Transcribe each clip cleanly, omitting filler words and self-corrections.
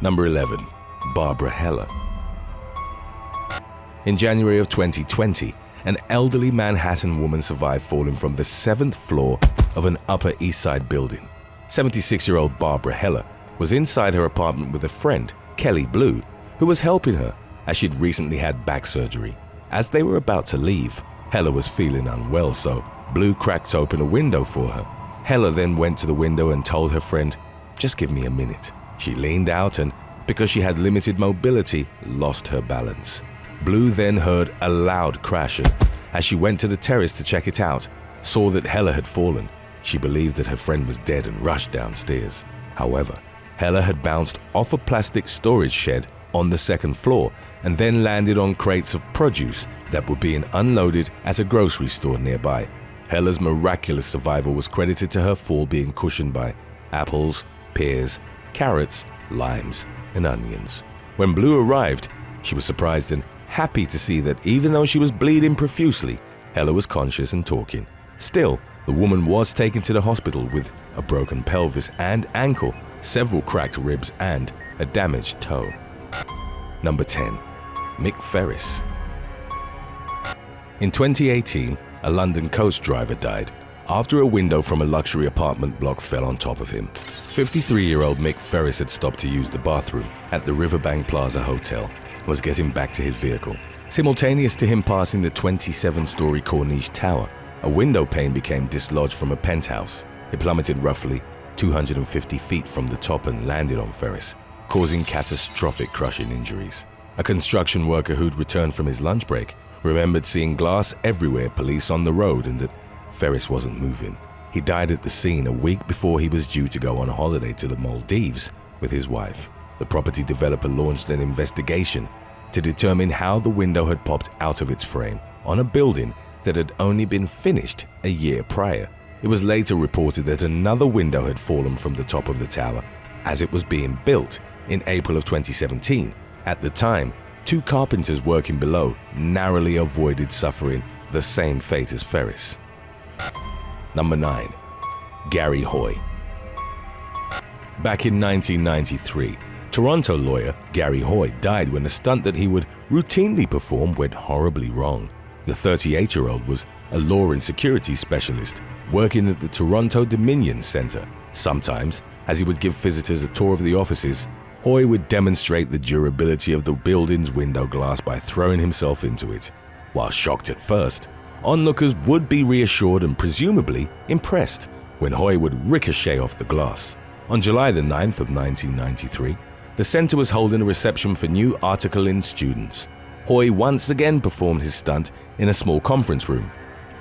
Number 11. Barbara Heller. In January of 2020, an elderly Manhattan woman survived falling from the 7th floor of an Upper East Side building. 76-year-old Barbara Heller was inside her apartment with a friend, Kelly Blue, who was helping her as she'd recently had back surgery. As they were about to leave, Heller was feeling unwell, so Blue cracked open a window for her. Heller then went to the window and told her friend, "Just give me a minute." She leaned out and, because she had limited mobility, lost her balance. Blue then heard a loud crash and, as she went to the terrace to check it out, saw that Heller had fallen. She believed that her friend was dead and rushed downstairs. However, Heller had bounced off a plastic storage shed on the 2nd floor and then landed on crates of produce that were being unloaded at a grocery store nearby. Heller's miraculous survival was credited to her fall being cushioned by apples, pears, carrots, limes, and onions. When Blue arrived, she was surprised and happy to see that even though she was bleeding profusely, Heller was conscious and talking. Still, the woman was taken to the hospital with a broken pelvis and ankle, several cracked ribs, and a damaged toe. Number 10. MICK FERRIS. In 2018, a London coach driver died after a window from a luxury apartment block fell on top of him. 53-year-old MICK FERRIS had stopped to use the bathroom at the Riverbank Plaza Hotel and was getting back to his vehicle. Simultaneous to him passing the 27-story Corniche Tower, a window pane became dislodged from a penthouse. It plummeted roughly 250 feet from the top and landed on Ferris, causing catastrophic crushing injuries. A construction worker who'd returned from his lunch break remembered seeing glass everywhere, police on the road, and that Ferris wasn't moving. He died at the scene a week before he was due to go on holiday to the Maldives with his wife. The property developer launched an investigation to determine how the window had popped out of its frame on a building that had only been finished a year prior. It was later reported that another window had fallen from the top of the tower as it was being built in April of 2017. At the time, 2 carpenters working below narrowly avoided suffering the same fate as Ferris. Number 9. Gary Hoy. Back in 1993, Toronto lawyer Gary Hoy died when a stunt that he would routinely perform went horribly wrong. The 38-year-old was a law and security specialist working at the Toronto Dominion Centre. Sometimes, as he would give visitors a tour of the offices, Hoy would demonstrate the durability of the building's window glass by throwing himself into it. While shocked at first, onlookers would be reassured and presumably impressed when Hoy would ricochet off the glass. On July the 9th of 1993, the center was holding a reception for new article-in students. Hoy once again performed his stunt in a small conference room.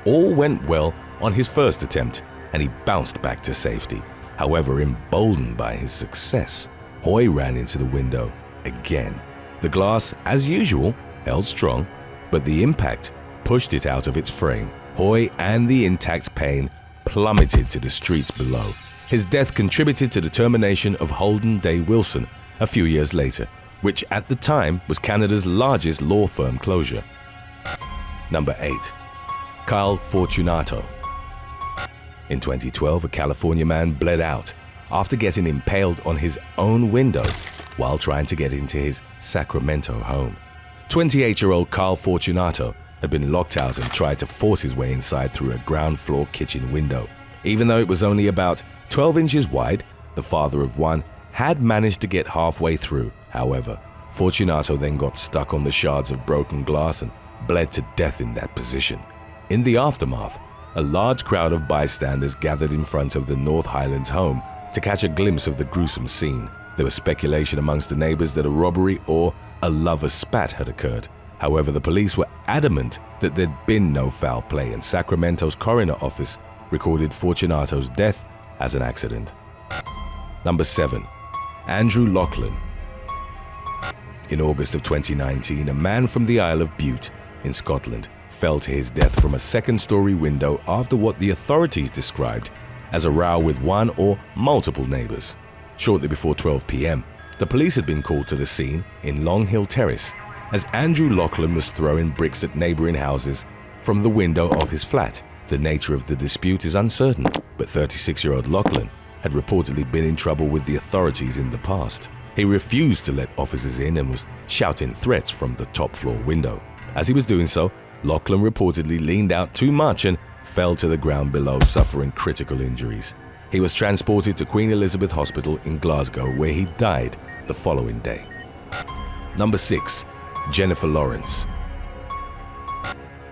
All went well on his first attempt, and he bounced back to safety. However, emboldened by his success, Hoy ran into the window again. The glass, as usual, held strong, but the impact pushed it out of its frame. Hoy and the intact pane plummeted to the streets below. His death contributed to the termination of Holden Day Wilson a few years later, which at the time was Canada's largest law firm closure. Number 8. Kyle Fortunato. In 2012, a California man bled out after getting impaled on his own window while trying to get into his Sacramento home. 28-year-old Kyle Fortunato had been locked out and tried to force his way inside through a ground floor kitchen window. Even though it was only about 12 inches wide, the father of one had managed to get halfway through. However, Fortunato then got stuck on the shards of broken glass and bled to death in that position. In the aftermath, a large crowd of bystanders gathered in front of the North Highlands home to catch a glimpse of the gruesome scene. There was speculation amongst the neighbors that a robbery or a lover's spat had occurred. However, the police were adamant that there'd been no foul play, and Sacramento's coroner office recorded Fortunato's death as an accident. Number 7. Andrew LAUCHLAN. In August of 2019, a man from the Isle of Bute in Scotland fell to his death from a second-story window after what the authorities described as a row with one or multiple neighbors. Shortly before 12 p.m., the police had been called to the scene in Long Hill Terrace as Andrew LAUCHLAN was throwing bricks at neighboring houses from the window of his flat. The nature of the dispute is uncertain, but 36-year-old LAUCHLAN had reportedly been in trouble with the authorities in the past. He refused to let officers in and was shouting threats from the top floor window. As he was doing so, LAUCHLAN reportedly leaned out too much and fell to the ground below, suffering critical injuries. He was transported to Queen Elizabeth Hospital in Glasgow, where he died the following day. Number 6. Jennifer Lawrence.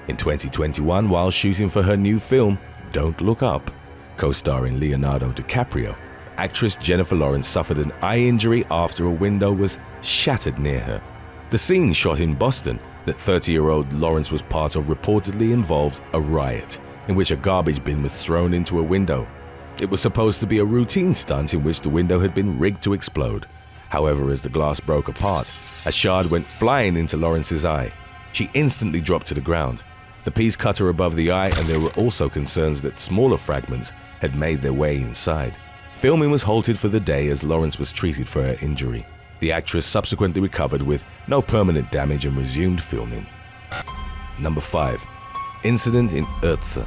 In 2021, while shooting for her new film, Don't Look Up, co-starring Leonardo DiCaprio, actress Jennifer Lawrence suffered an eye injury after a window was shattered near her. The scene shot in Boston that 30-year-old Lawrence was part of reportedly involved a riot in which a garbage bin was thrown into a window. It was supposed to be a routine stunt in which the window had been rigged to explode. However, as the glass broke apart, a shard went flying into Lawrence's eye. She instantly dropped to the ground. The piece cut her above the eye, and there were also concerns that smaller fragments had made their way inside. Filming was halted for the day as Lawrence was treated for her injury. The actress subsequently recovered with no permanent damage and resumed filming. Number 5. Incident in Herze.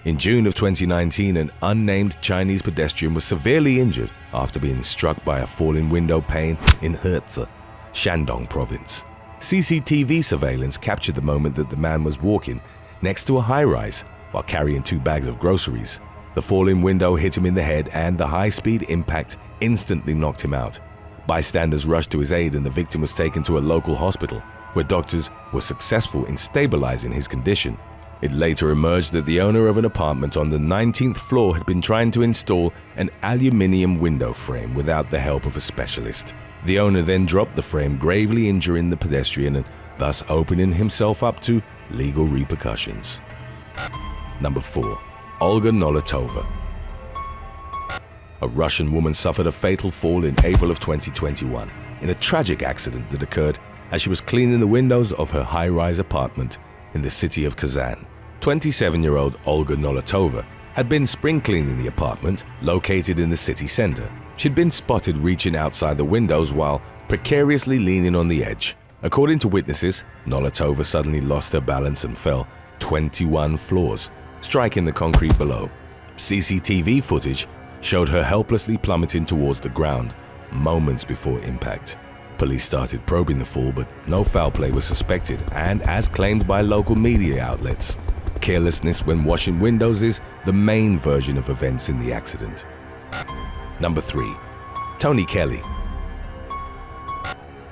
In June of 2019, an unnamed Chinese pedestrian was severely injured after being struck by a falling window pane in Herze, Shandong province. CCTV surveillance captured the moment that the man was walking next to a high-rise while carrying 2 bags of groceries. The falling window hit him in the head and the high-speed impact instantly knocked him out. Bystanders rushed to his aid and the victim was taken to a local hospital, where doctors were successful in stabilizing his condition. It later emerged that the owner of an apartment on the 19th floor had been trying to install an aluminium window frame without the help of a specialist. The owner then dropped the frame, gravely injuring the pedestrian and thus opening himself up to legal repercussions. Number 4. Olga Nolotova. A Russian woman suffered a fatal fall in April of 2021 in a tragic accident that occurred as she was cleaning the windows of her high-rise apartment in the city of Kazan. 27-year-old Olga Nolotova had been spring cleaning the apartment located in the city center. She'd been spotted reaching outside the windows while precariously leaning on the edge. According to witnesses, Nolotova suddenly lost her balance and fell 21 floors, striking the concrete below. CCTV footage showed her helplessly plummeting towards the ground moments before impact. Police started probing the fall, but no foul play was suspected, and as claimed by local media outlets, carelessness when washing windows is the main version of events in the accident. Number 3. Toni Kelly.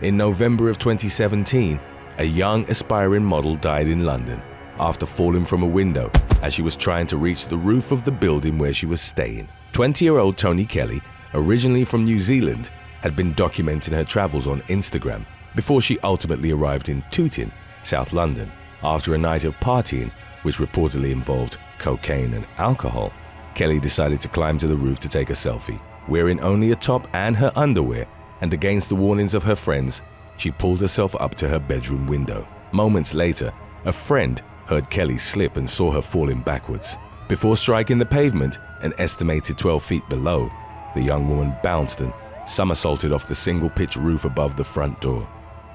In November of 2017, a young aspiring model died in London after falling from a window as she was trying to reach the roof of the building where she was staying. 20-year-old Toni Kelly, originally from New Zealand, had been documenting her travels on Instagram before she ultimately arrived in Tooting, South London, after a night of partying which reportedly involved cocaine and alcohol. Kelly decided to climb to the roof to take a selfie. Wearing only a top and her underwear, and against the warnings of her friends, she pulled herself up to her bedroom window. Moments later, a friend heard Kelly slip and saw her falling backwards. Before striking the pavement, an estimated 12 feet below, the young woman bounced and somersaulted off the single-pitch roof above the front door.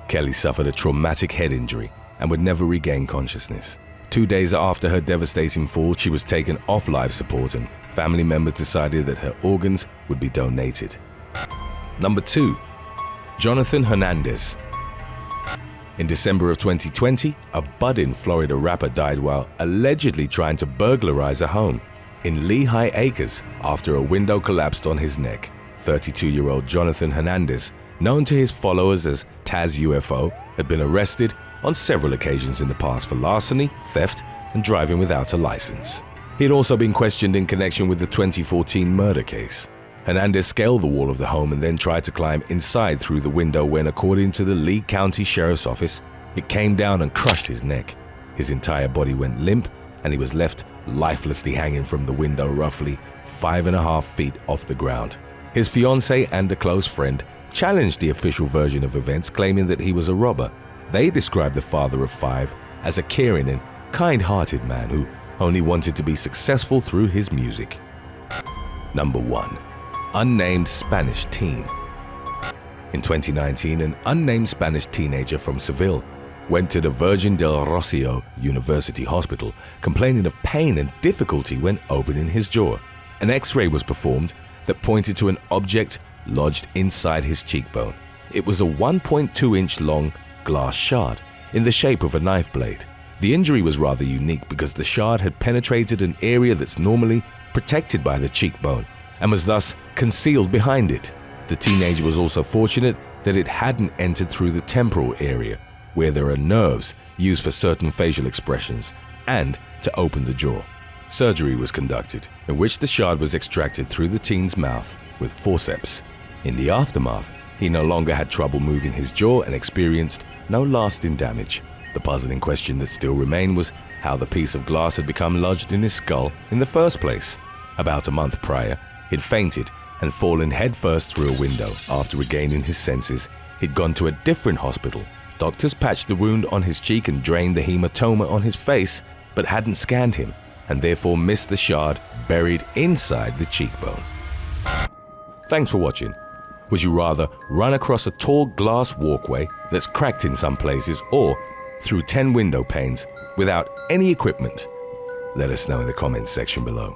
Kelly suffered a traumatic head injury and would never regain consciousness. 2 days after her devastating fall, she was taken off life support and family members decided that her organs would be donated. Number 2. Jonathan Hernandez. In December of 2020, a budding Florida rapper died while allegedly trying to burglarize a home in Lehigh Acres after a window collapsed on his neck. 32-year-old Jonathan Hernandez, known to his followers as Taz UFO, had been arrested on several occasions in the past for larceny, theft, and driving without a license. He had also been questioned in connection with the 2014 murder case. Hernandez scaled the wall of the home and then tried to climb inside through the window when, according to the Lee County Sheriff's Office, it came down and crushed his neck. His entire body went limp and he was left lifelessly hanging from the window roughly 5.5 feet off the ground. His fiancée and a close friend challenged the official version of events, claiming that he was a robber. They described the father of 5 as a caring and kind-hearted man who only wanted to be successful through his music. Number 1. Unnamed Spanish teen. In 2019, an unnamed Spanish teenager from Seville went to the Virgen del Rocío University Hospital complaining of pain and difficulty when opening his jaw. An X-ray was performed that pointed to an object lodged inside his cheekbone. It was a 1.2-inch long glass shard in the shape of a knife blade. The injury was rather unique because the shard had penetrated an area that's normally protected by the cheekbone and was thus concealed behind it. The teenager was also fortunate that it hadn't entered through the temporal area, where there are nerves used for certain facial expressions and to open the jaw. Surgery was conducted, in which the shard was extracted through the teen's mouth with forceps. In the aftermath, he no longer had trouble moving his jaw and experienced no lasting damage. The puzzling question that still remained was how the piece of glass had become lodged in his skull in the first place. About a month prior, he'd fainted and fallen headfirst through a window. After regaining his senses, he'd gone to a different hospital. Doctors patched the wound on his cheek and drained the hematoma on his face, but hadn't scanned him, and therefore missed the shard buried inside the cheekbone. Thanks for watching. Would you rather run across a tall glass walkway that's cracked in some places, or through 10 window panes without any equipment? Let us know in the comments section below.